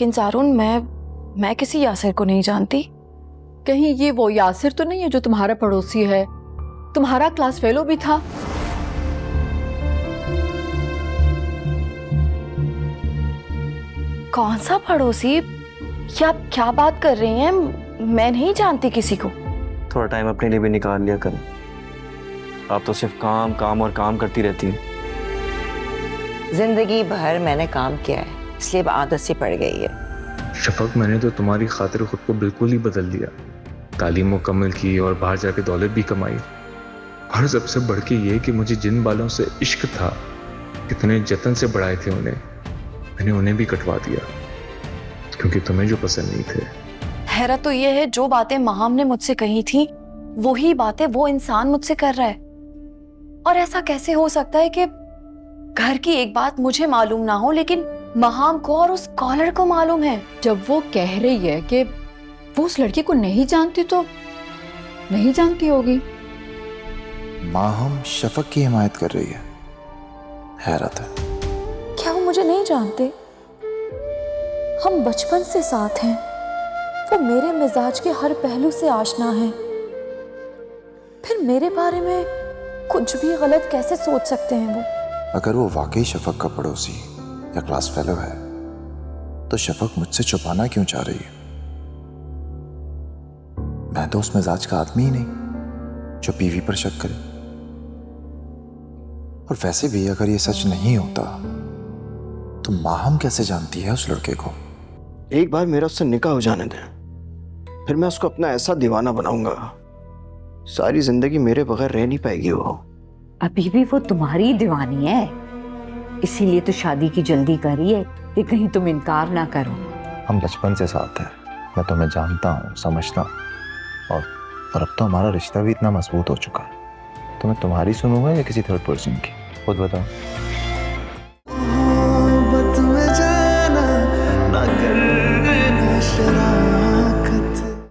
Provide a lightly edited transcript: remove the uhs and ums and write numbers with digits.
लेकिन जारून मैं किसी यासिर को नहीं जानती। कहीं ये वो यासिर तो नहीं है जो तुम्हारा पड़ोसी है, तुम्हारा क्लास फेलो भी था? कौन सा पड़ोसी? क्या बात कर रही हैं? मैं नहीं जानती किसी को। थोड़ा टाइम अपने लिए भी निकाल लिया करें। आप तो सिर्फ काम काम और काम करती रहती हैं। जिंदगी भर मैंने काम किया है, इसलिए अब आदत सी पड़ गई है। शफक, मैंने तो तुम्हारी खातिर खुद को बिल्कुल ही बदल दिया। तालीम मुकम्मल की और बाहर जाके दौलत भी कमाई। और सबसे बढ़ के ये कि मुझे जिन बालों से इश्क था, कितने जतन से बढ़ाए थे उन्हें, मैंने उन्हें भी कटवा दिया क्योंकि तुम्हें जो पसंद नहीं थे। हैरत तो ये है, जो बातें महाम ने मुझसे कही थी वही बातें वो इंसान मुझसे कर रहा है। और ऐसा कैसे हो सकता है कि घर की एक बात मुझे मालूम ना हो लेकिन महाम को और उस स्कॉलर को मालूम है। जब वो कह रही है कि वो उस लड़की को नहीं जानती तो नहीं जानती होगी। माहम शफक की हिमायत कर रही है। हैरत है। क्या वो मुझे नहीं जानते? हम बचपन से साथ हैं। वो मेरे मिजाज के हर पहलू से आशना है। फिर मेरे बारे में कुछ भी गलत कैसे सोच सकते हैं वो? अगर वो वाकई शफक का पड़ोसी या क्लास फेलो है तो शफक मुझसे छुपाना क्यों चाह रही है? मैं तो उस मिजाज का आदमी ही नहीं जो बीवी पर शक करे। और वैसे भी अगर ये सच नहीं होता तो माहम कैसे जानती है उस लड़के को? एक बार मेरा उससे निकाह हो जाने दें, फिर मैं उसको अपना ऐसा दीवाना बनाऊंगा, सारी जिंदगी मेरे बगैर रह नहीं पाएगी वो। अभी भी वो तुम्हारी दीवानी है, इसीलिए तो शादी की जल्दी करी है कि कहीं तुम इनकार ना करो। हम बचपन से साथ हैं, मैं तुम्हें जानता हूँ, समझता हूँ। और अब तो हमारा रिश्ता भी इतना मजबूत हो चुका है। तो मैं तुम्हारी सुनूंगा या किसी थर्ड पर्सन की? खुद बताओ।